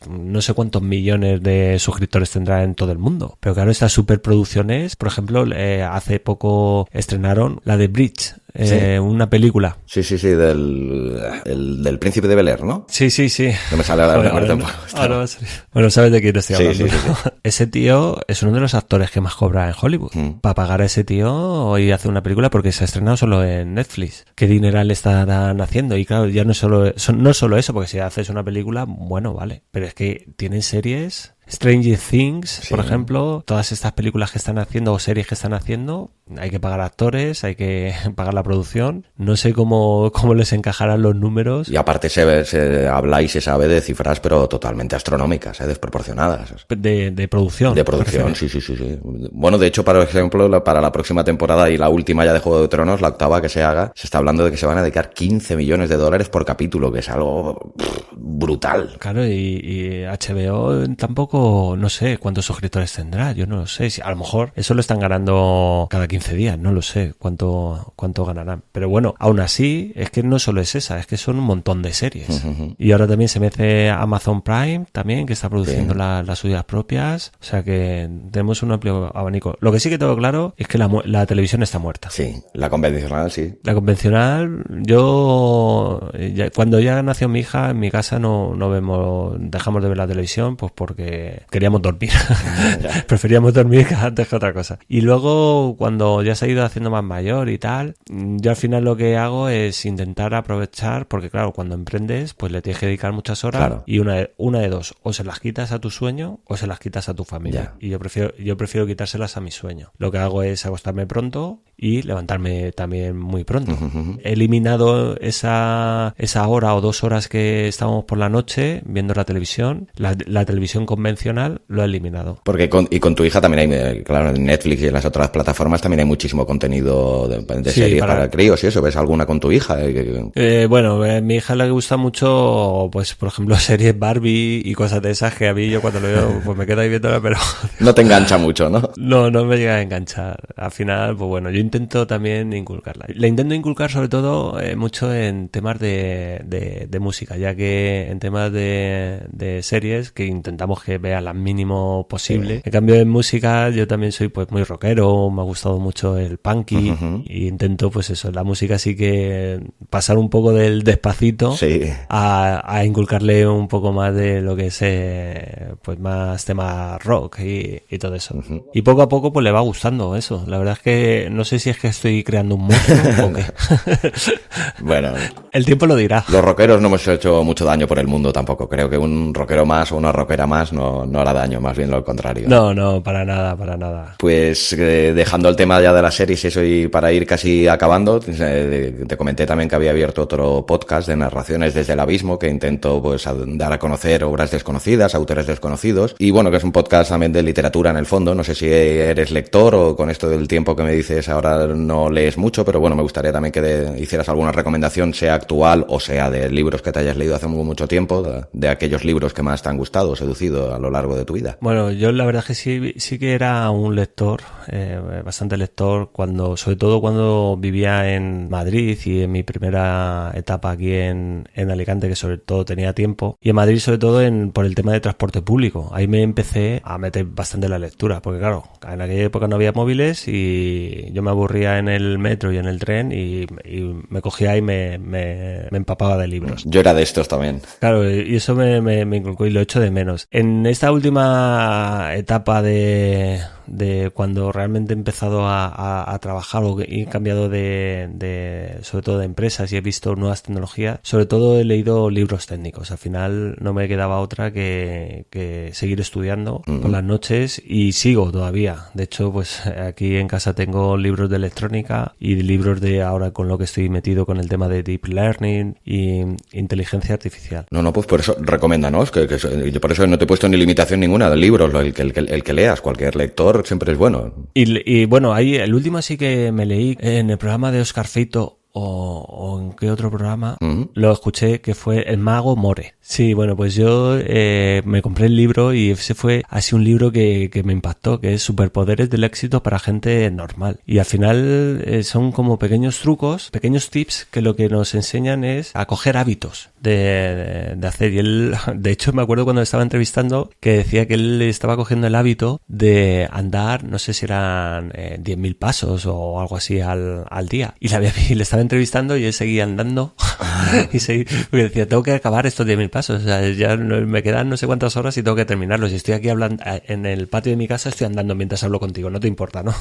no sé cuántos millones de suscriptores tendrá en todo el mundo, pero claro, estas superproducciones, por ejemplo, hace poco estrenaron la de Bridge, Sí. Una película. Sí, del Príncipe de Bel-Air, ¿no? Sí. No me sale ahora el nombre tampoco. Bueno, sabes de quién estoy hablando. Sí. Ese tío es uno de los actores que más cobra en Hollywood. Para pagar a ese tío y hacer una película, porque se ha estrenado solo en Netflix. ¿Qué dineral estarán haciendo? Y claro, ya no solo eso, porque si haces una película, bueno, vale. Pero es que tienen series... Stranger Things, por ejemplo, todas estas películas que están haciendo o series que están haciendo, hay que pagar actores, hay que pagar la producción. No sé cómo les encajarán los números. Y aparte se habla y se sabe de cifras, pero totalmente astronómicas, desproporcionadas. De producción. De producción, sí. Bueno, de hecho, por ejemplo, para la próxima temporada y la última ya de Juego de Tronos, la octava que se haga, se está hablando de que se van a dedicar $15 millones por capítulo, que es algo brutal. Claro, y HBO tampoco, no sé cuántos suscriptores tendrá, yo no lo sé. A lo mejor eso lo están ganando cada 15 días, no lo sé cuánto ganarán. Pero bueno, aún así, es que no solo es esa, es que son un montón de series. Y ahora también se mete Amazon Prime, también, que está produciendo las suyas propias. O sea que tenemos un amplio abanico. Lo que sí que tengo claro es que la televisión está muerta. Sí, la convencional, sí. La convencional, cuando ya nació mi hija, en mi casa dejamos de ver la televisión, pues porque queríamos dormir. Preferíamos dormir antes que otra cosa. Y luego, cuando ya se ha ido haciendo más mayor y tal, yo al final lo que hago es intentar aprovechar, porque claro, cuando emprendes, pues le tienes que dedicar muchas horas, claro. Y una de dos, o se las quitas a tu sueño o se las quitas a tu familia. Y yo prefiero quitárselas a mi sueño. Lo que hago es acostarme pronto y levantarme también muy pronto. He eliminado esa hora o 2 horas que estábamos por la noche viendo la televisión. La televisión convencional lo he eliminado. Porque con tu hija también hay, claro, en Netflix y en las otras plataformas también hay muchísimo contenido de series para críos y eso. ¿Ves alguna con tu hija? Bueno, a mi hija le gusta mucho, pues por ejemplo, series Barbie y cosas de esas que a mí yo cuando lo veo pues me quedo ahí viéndola, pero... No te engancha mucho, ¿no? No me llega a enganchar. Al final, pues bueno, yo intento también inculcarla. La intento inculcar sobre todo mucho en temas de música, ya que en temas de series que intentamos que vea lo mínimo posible. Sí. En cambio, en música yo también soy pues muy rockero, me ha gustado mucho el punky y intento pues eso, la música sí que pasar un poco del despacito a inculcarle un poco más de lo que es pues más tema rock y todo eso. Y poco a poco pues le va gustando eso. La verdad es que no sé si es que estoy creando un monstruo o qué. Bueno, el tiempo lo dirá. Los rockeros no hemos hecho mucho daño por el mundo tampoco. Creo que un rockero más o una rockera más no hará daño, más bien lo contrario. No, para nada. Pues dejando el tema ya de las series eso y para ir casi acabando, te comenté también que había abierto otro podcast de narraciones desde el abismo que intento pues dar a conocer obras desconocidas, autores desconocidos y bueno, que es un podcast también de literatura en el fondo. No sé si eres lector o con esto del tiempo que me dices ahora no lees mucho, pero bueno, me gustaría también que hicieras alguna recomendación, sea actual o sea de libros que te hayas leído hace mucho tiempo, de aquellos libros que más te han gustado o seducido a lo largo de tu vida. Bueno, yo la verdad es que sí que era un lector, bastante lector, sobre todo cuando vivía en Madrid y en mi primera etapa aquí en Alicante, que sobre todo tenía tiempo, y en Madrid sobre todo por el tema de transporte público. Ahí me empecé a meter bastante en la lectura, porque claro, en aquella época no había móviles y yo me aburría en el metro y en el tren y me cogía y me empapaba de libros. Yo era de estos también. Claro, y eso me inculcó y lo echo de menos. En esta última etapa de cuando realmente he empezado a trabajar o he cambiado sobre todo de empresas y he visto nuevas tecnologías, sobre todo he leído libros técnicos. Al final no me quedaba otra que seguir estudiando por las noches y sigo todavía. De hecho, pues aquí en casa tengo libros de electrónica y libros de ahora con lo que estoy metido con el tema de Deep Learning y inteligencia artificial. No, pues por eso recomiéndanos, que yo por eso no te he puesto ni limitación ninguna de libros, el que leas, cualquier lector siempre es bueno. Y bueno, ahí el último sí que me leí en el programa de Oscar Feito, o en qué otro programa lo escuché, que fue El Mago More. Sí, bueno, pues yo me compré el libro y ese fue así un libro que me impactó, que es Superpoderes del éxito para gente normal. Y al final son como pequeños trucos, pequeños tips que lo que nos enseñan es a coger hábitos de hacer. Y él, de hecho, me acuerdo cuando estaba entrevistando que decía que él estaba cogiendo el hábito de andar, no sé si eran 10.000 pasos o algo así al día. Y le estaba entrevistando y él seguía andando porque decía, tengo que acabar estos 10.000 pasos, o sea, ya me quedan no sé cuántas horas y tengo que terminarlos, y estoy aquí hablando en el patio de mi casa, estoy andando mientras hablo contigo, no te importa, ¿no?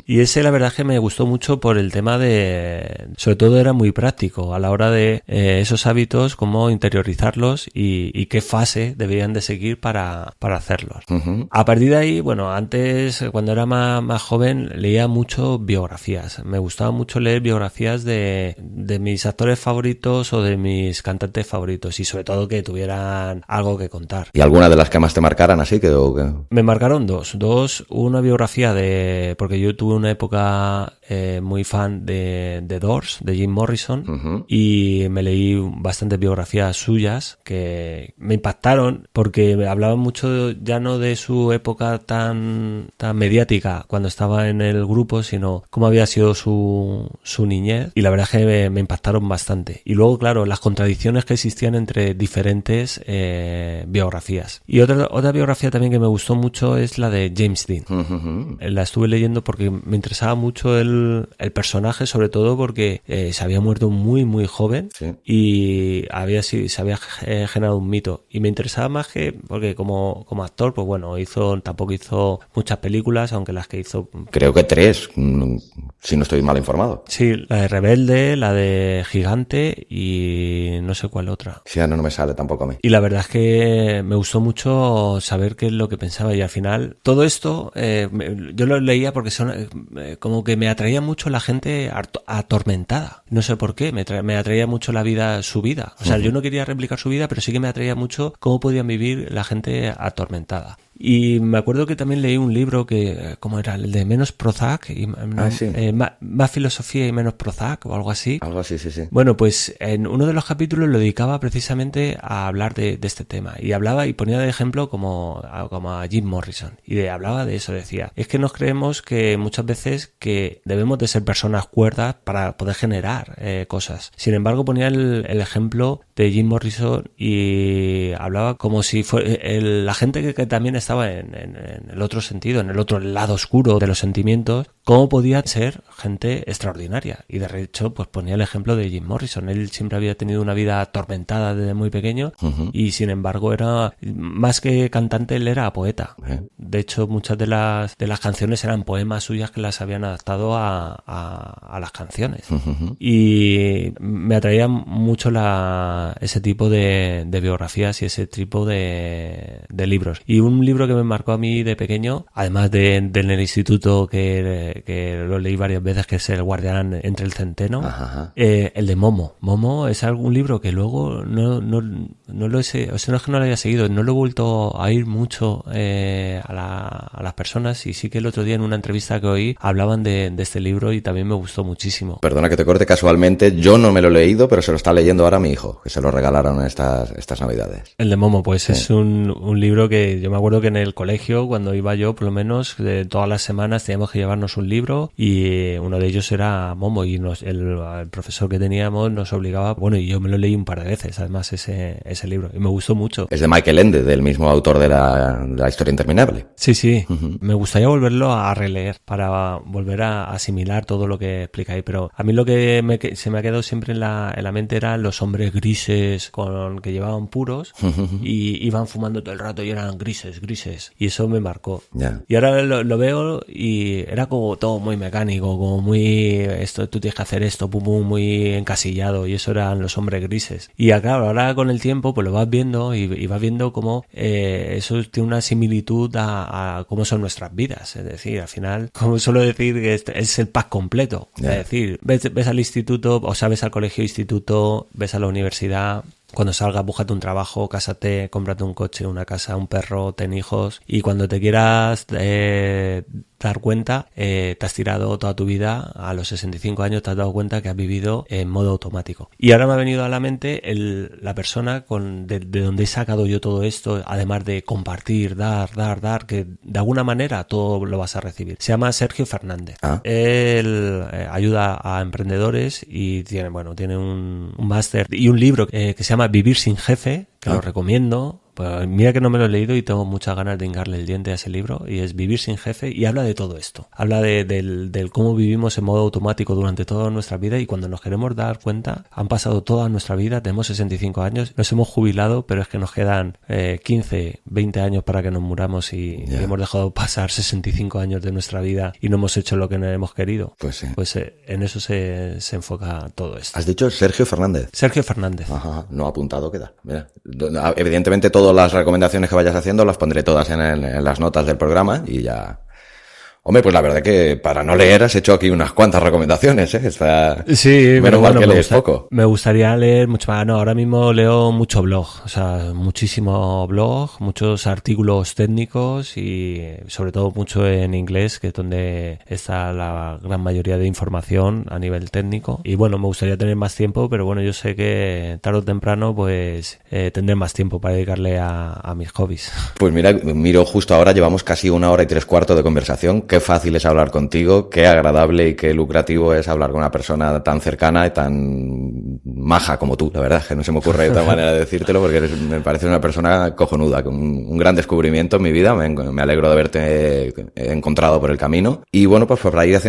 Y ese la verdad es que me gustó mucho por el tema de, sobre todo era muy práctico a la hora de esos hábitos, cómo interiorizarlos y qué fase deberían de seguir para hacerlos. A partir de ahí, bueno, antes cuando era más joven leía mucho biografías, me gustaba mucho leer biografías de mis actores favoritos o de mis cantantes favoritos, y sobre todo que tuvieran algo que contar. ¿Y alguna de las que más te marcaran así? Me marcaron dos, una biografía porque yo tuve una época muy fan de Doors, de Jim Morrison, y me leí bastantes biografías suyas que me impactaron porque hablaban mucho ya no de su época tan mediática cuando estaba en el grupo, sino cómo había sido su niñez, y la verdad es que me impactaron bastante. Y luego, claro, las contradicciones que existían entre diferentes biografías. Y otra biografía también que me gustó mucho es la de James Dean. La estuve leyendo porque me interesaba mucho el personaje, sobre todo porque se había muerto muy muy joven, sí, y se había generado un mito, y me interesaba más porque como actor, pues bueno, tampoco hizo muchas películas, aunque las que hizo, creo que 3, si no estoy mal informado. Sí, la de Rebelde, la de Gigante y no sé cuál otra. Sí, no me sale tampoco a mí. Y la verdad es que me gustó mucho saber qué es lo que pensaba, y al final todo esto yo lo leía porque como que me atraía mucho la gente atormentada. No sé por qué, me atraía mucho su vida. O sea, yo no quería replicar su vida, pero sí que me atraía mucho cómo podían vivir la gente atormentada. Y me acuerdo que también leí un libro que, ¿cómo era? El de Menos Prozac, sí. Más filosofía y menos Prozac, o algo así. Algo así, sí. Bueno, pues en uno de los capítulos lo dedicaba precisamente a hablar de este tema. Y hablaba y ponía de ejemplo como a Jim Morrison. Y hablaba de eso, decía, es que nos creemos que muchas veces que debemos de ser personas cuerdas para poder generar cosas. Sin embargo, ponía el ejemplo de Jim Morrison y hablaba como si fuera la gente que también estaba en el otro sentido, en el otro lado oscuro de los sentimientos, cómo podía ser gente extraordinaria. Y de hecho, pues ponía el ejemplo de Jim Morrison. Él siempre había tenido una vida atormentada desde muy pequeño, y sin embargo era más que cantante, él era poeta. De hecho, muchas de las canciones eran poemas suyas que las habían adaptado a las canciones. Y me atraía mucho ese tipo de biografías y ese tipo de libros. Y un libro que me marcó a mí de pequeño, además de en el instituto que lo leí varias veces, que es El guardián entre el centeno, el de Momo. Momo es un libro que luego no lo sé, o sea, no es que no lo haya seguido, no lo he vuelto a ir mucho a las personas, y sí que el otro día en una entrevista que oí hablaban de este libro y también me gustó muchísimo. Perdona que te corte, casualmente yo no me lo he leído, pero se lo está leyendo ahora mi hijo, que se lo regalaron estas navidades. El de Momo, pues sí. Es un libro que yo me acuerdo que en el colegio, cuando iba yo, por lo menos todas las semanas teníamos que llevarnos un libro, y uno de ellos era Momo, y el profesor que teníamos nos obligaba, bueno, y yo me lo leí un par de veces además ese libro, y me gustó mucho. Es de Michael Ende, del mismo autor de la historia interminable. Sí. Me gustaría volverlo a releer para volver a asimilar todo lo que explica ahí, pero a mí lo que se me ha quedado siempre en la mente eran los hombres grises que llevaban puros y iban fumando todo el rato y eran grises, y eso me marcó. Y ahora lo veo y era como todo muy mecánico, como muy esto, tú tienes que hacer esto, muy encasillado, y eso eran los hombres grises. Y claro, ahora con el tiempo pues lo vas viendo y vas viendo cómo eso tiene una similitud a cómo son nuestras vidas. Es decir, al final, como suelo decir, que es el pack completo. Es decir, ves al instituto, o sea, ves al colegio, instituto, ves a la universidad. Cuando salgas, búscate un trabajo, cásate, cómprate un coche, una casa, un perro, ten hijos, y cuando te quieras dar cuenta, te has tirado toda tu vida, a los 65 años te has dado cuenta que has vivido en modo automático. Y ahora me ha venido a la mente la persona de donde he sacado yo todo esto, además de compartir, dar, que de alguna manera todo lo vas a recibir. Se llama Sergio Fernández. Él ayuda a emprendedores y tiene un máster y un libro que se llama Vivir sin jefe, que lo recomiendo. Pues mira que no me lo he leído y tengo muchas ganas de hincarle el diente a ese libro, y es Vivir sin jefe, y habla de todo esto. Habla del cómo vivimos en modo automático durante toda nuestra vida, y cuando nos queremos dar cuenta, han pasado toda nuestra vida, tenemos 65 años, nos hemos jubilado, pero es que nos quedan 15, 20 años para que nos muramos y hemos dejado pasar 65 años de nuestra vida y no hemos hecho lo que no hemos querido. Pues sí. Pues en eso se enfoca todo esto. ¿Has dicho Sergio Fernández? Sergio Fernández. Ajá, no apuntado queda. Mira, evidentemente todas las recomendaciones que vayas haciendo las pondré todas en las notas del programa y ya. Hombre, pues la verdad que para no leer has hecho aquí unas cuantas recomendaciones, ¿eh? Sí, menos mal que lees poco. Me gustaría leer mucho más. No, ahora mismo leo mucho blog, o sea, muchísimo blog, muchos artículos técnicos y sobre todo mucho en inglés, que es donde está la gran mayoría de información a nivel técnico. Y bueno, me gustaría tener más tiempo, pero bueno, yo sé que tarde o temprano pues tendré más tiempo para dedicarle a mis hobbies. Pues miro justo ahora, llevamos casi 1 hora y 3/4 de conversación. Qué fácil es hablar contigo, qué agradable y qué lucrativo es hablar con una persona tan cercana y tan maja como tú. La verdad es que no se me ocurre de otra manera de decírtelo, porque me parece una persona cojonuda, con un gran descubrimiento en mi vida. Me alegro de haberte encontrado por el camino. Y bueno, pues para ir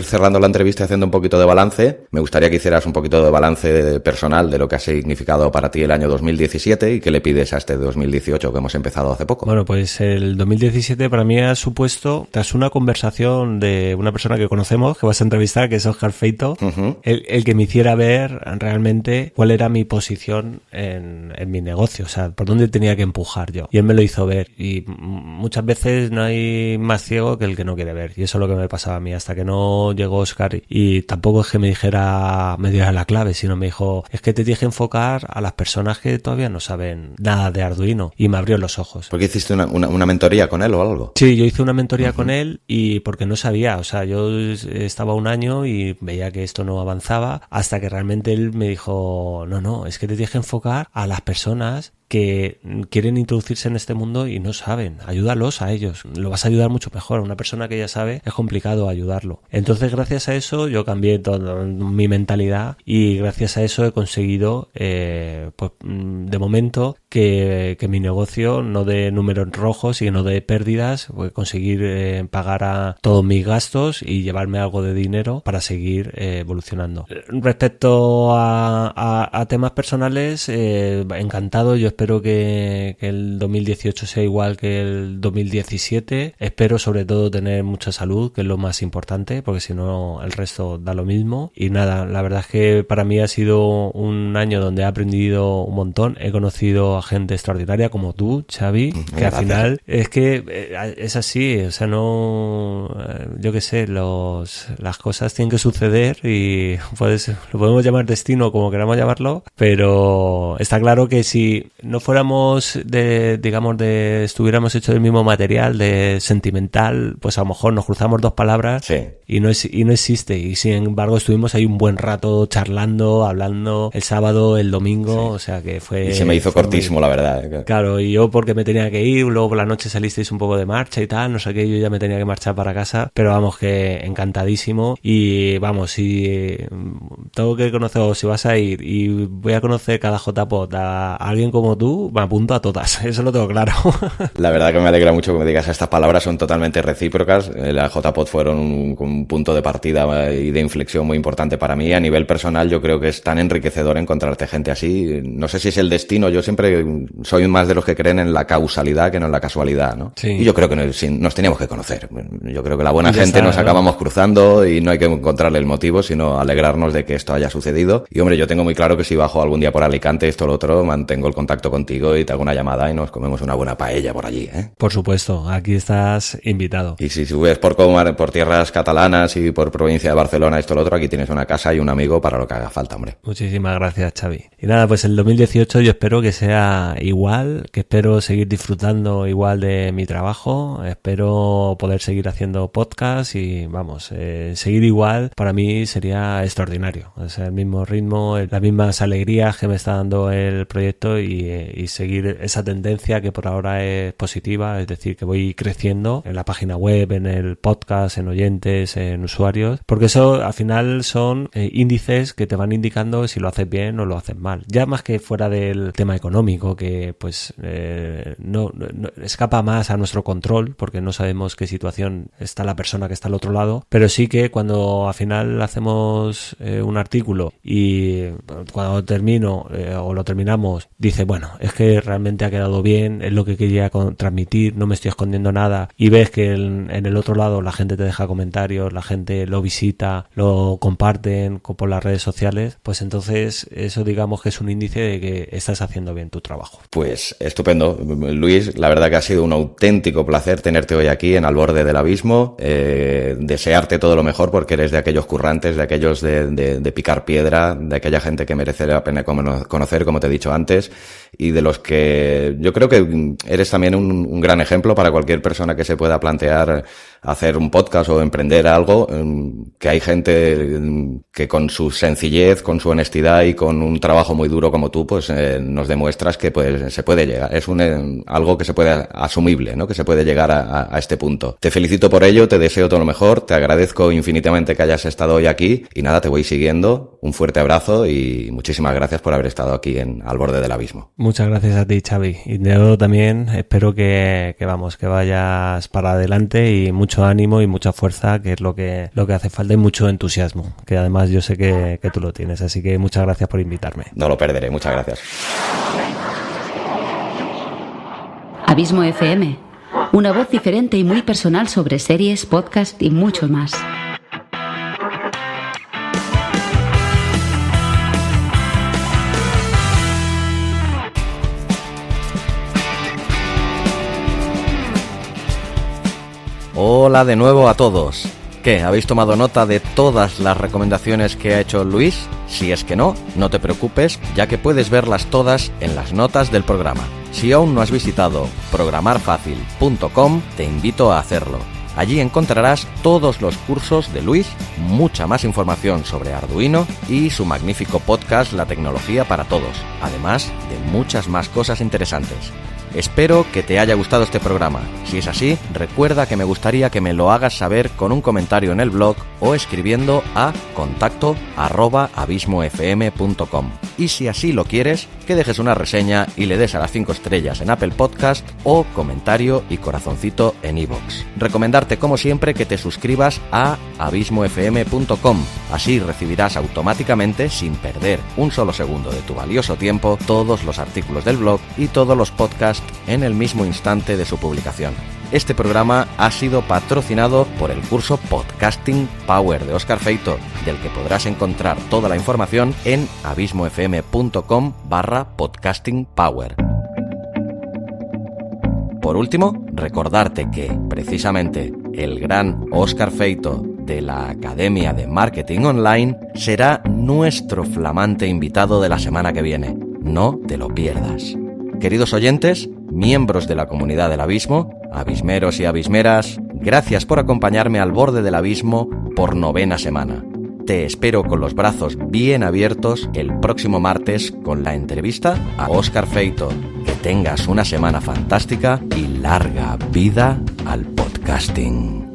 cerrando la entrevista y haciendo un poquito de balance, me gustaría que hicieras un poquito de balance personal de lo que ha significado para ti el año 2017 y qué le pides a este 2018 que hemos empezado hace poco. Bueno, pues el 2017 para mí ha supuesto, tras una conversación de una persona que conocemos, que vas a entrevistar, que es Óscar Feito, el que me hiciera ver realmente cuál era mi posición en mi negocio, o sea, por dónde tenía que empujar yo. Y él me lo hizo ver. Y muchas veces no hay más ciego que el que no quiere ver. Y eso es lo que me pasaba a mí, hasta que no llegó Óscar. Y tampoco es que me diera la clave, sino me dijo, es que te tienes que enfocar a las personas que todavía no saben nada de Arduino. Y me abrió los ojos. ¿Por qué hiciste una mentoría con él o algo? Sí, yo hice una mentoría con él, y porque no sabía, o sea, yo estaba 1 año y veía que esto no avanzaba, hasta que realmente él me dijo, no, es que te tienes que enfocar a las personas que quieren introducirse en este mundo y no saben, ayúdalos a ellos, lo vas a ayudar mucho mejor. A una persona que ya sabe es complicado ayudarlo. Entonces gracias a eso yo cambié toda mi mentalidad, y gracias a eso he conseguido pues de momento que mi negocio no dé números rojos, sino de pérdidas, pues conseguir pagar a todos mis gastos y llevarme algo de dinero para seguir evolucionando. Respecto a temas personales, encantado. Yo espero que el 2018 sea igual que el 2017. Espero sobre todo tener mucha salud, que es lo más importante, porque si no el resto da lo mismo. Y nada, la verdad es que para mí ha sido un año donde he aprendido un montón. He conocido a gente extraordinaria como tú, Xavi, que al final es que es así, o sea, no, yo qué sé, las cosas tienen que suceder y lo podemos llamar destino, como queramos llamarlo, pero está claro que si no fuéramos estuviéramos hechos del mismo material, de sentimental, pues a lo mejor nos cruzamos 2 palabras y no existe. Y sin embargo estuvimos ahí un buen rato charlando, hablando el sábado, el domingo, o sea que fue... Y se me hizo cortísimo, la verdad. Claro, y yo porque me tenía que ir, luego por la noche salisteis un poco de marcha y tal, no sé qué, yo ya me tenía que marchar para casa, pero vamos, que encantadísimo. Y vamos, si tengo que conocer, o si vas a ir y voy a conocer cada JPod a alguien como tú, me apunto a todas, eso lo tengo claro. La verdad que me alegra mucho que me digas, estas palabras son totalmente recíprocas. Las JPod fueron un punto de partida y de inflexión muy importante para mí. A nivel personal yo creo que es tan enriquecedor encontrarte gente así. No sé si es el destino, yo siempre soy más de los que creen en la causalidad que no en la casualidad, ¿no? Sí. Y yo creo que nos teníamos que conocer. Yo creo que la buena gente nos acabamos cruzando y no hay que encontrarle el motivo, sino alegrarnos de que esto haya sucedido. Y hombre, yo tengo muy claro que si bajo algún día por Alicante, esto o lo otro, mantengo el contacto contacto contigo y te hago una llamada y nos comemos una buena paella por allí, ¿eh? Por supuesto, aquí estás invitado. Y si subes por tierras catalanas y por provincia de Barcelona, esto lo otro, aquí tienes una casa y un amigo para lo que haga falta, hombre. Muchísimas gracias, Xavi. Y nada, pues el 2018 yo espero que sea igual, que espero seguir disfrutando igual de mi trabajo, espero poder seguir haciendo podcast y vamos, seguir igual para mí sería extraordinario. O sea, el mismo ritmo, las mismas alegrías que me está dando el proyecto y seguir esa tendencia que por ahora es positiva, es decir, que voy creciendo en la página web, en el podcast, en oyentes, en usuarios, porque eso al final son índices que te van indicando si lo haces bien o lo haces mal. Ya más que fuera del tema económico, que pues no escapa más a nuestro control, porque no sabemos qué situación está la persona que está al otro lado, pero sí que cuando al final hacemos un artículo y cuando termino o lo terminamos, dice, bueno, es que realmente ha quedado bien, es lo que quería transmitir, no me estoy escondiendo nada, y ves que en el otro lado la gente te deja comentarios, la gente lo visita, lo comparten por las redes sociales, pues entonces eso digamos que es un índice de que estás haciendo bien tu trabajo. Pues estupendo, Luis, la verdad que ha sido un auténtico placer tenerte hoy aquí en Al Borde del Abismo, desearte todo lo mejor porque eres de aquellos currantes, de aquellos de picar piedra, de aquella gente que merece la pena conocer, como te he dicho antes, y de los que yo creo que eres también un gran ejemplo para cualquier persona que se pueda plantear hacer un podcast o emprender algo, que hay gente que con su sencillez, con su honestidad y con un trabajo muy duro como tú, pues nos demuestras que pues se puede llegar, es algo que se puede asumible, ¿no? Que se puede llegar a este punto. Te felicito por ello, te deseo todo lo mejor, te agradezco infinitamente que hayas estado hoy aquí y nada, te voy siguiendo, un fuerte abrazo y muchísimas gracias por haber estado aquí en Al Borde del Abismo. Muchas gracias a ti, Xavi, y yo también espero que vayas para adelante y mucho ánimo y mucha fuerza, que es lo que hace falta, y mucho entusiasmo, que además yo sé que tú lo tienes, así que muchas gracias por invitarme. No lo perderé, muchas gracias. Abismo FM, una voz diferente y muy personal sobre series, podcast y mucho más. Hola de nuevo a todos. ¿Qué? ¿Habéis tomado nota de todas las recomendaciones que ha hecho Luis? Si es que no, no te preocupes, ya que puedes verlas todas en las notas del programa. Si aún no has visitado programarfacil.com, te invito a hacerlo. Allí encontrarás todos los cursos de Luis, mucha más información sobre Arduino y su magnífico podcast La Tecnología para Todos, además de muchas más cosas interesantes. Espero que te haya gustado este programa. Si es así, recuerda que me gustaría que me lo hagas saber con un comentario en el blog o escribiendo a contacto@abismofm.com. Y si así lo quieres, que dejes una reseña y le des a las 5 estrellas en Apple Podcast o comentario y corazoncito en iVoox. Recomendarte como siempre que te suscribas a abismofm.com. Así recibirás automáticamente, sin perder un solo segundo de tu valioso tiempo, todos los artículos del blog y todos los podcasts en el mismo instante de su publicación. Este programa ha sido patrocinado por el curso Podcasting Power de Óscar Feito, del que podrás encontrar toda la información en abismofm.com/podcastingpower. Por último, recordarte que, precisamente, el gran Óscar Feito de la Academia de Marketing Online será nuestro flamante invitado de la semana que viene. No te lo pierdas. Queridos oyentes, miembros de la comunidad del abismo, abismeros y abismeras, gracias por acompañarme al borde del abismo por 9ª semana. Te espero con los brazos bien abiertos el próximo martes con la entrevista a Óscar Feito. Que tengas una semana fantástica y larga vida al podcasting.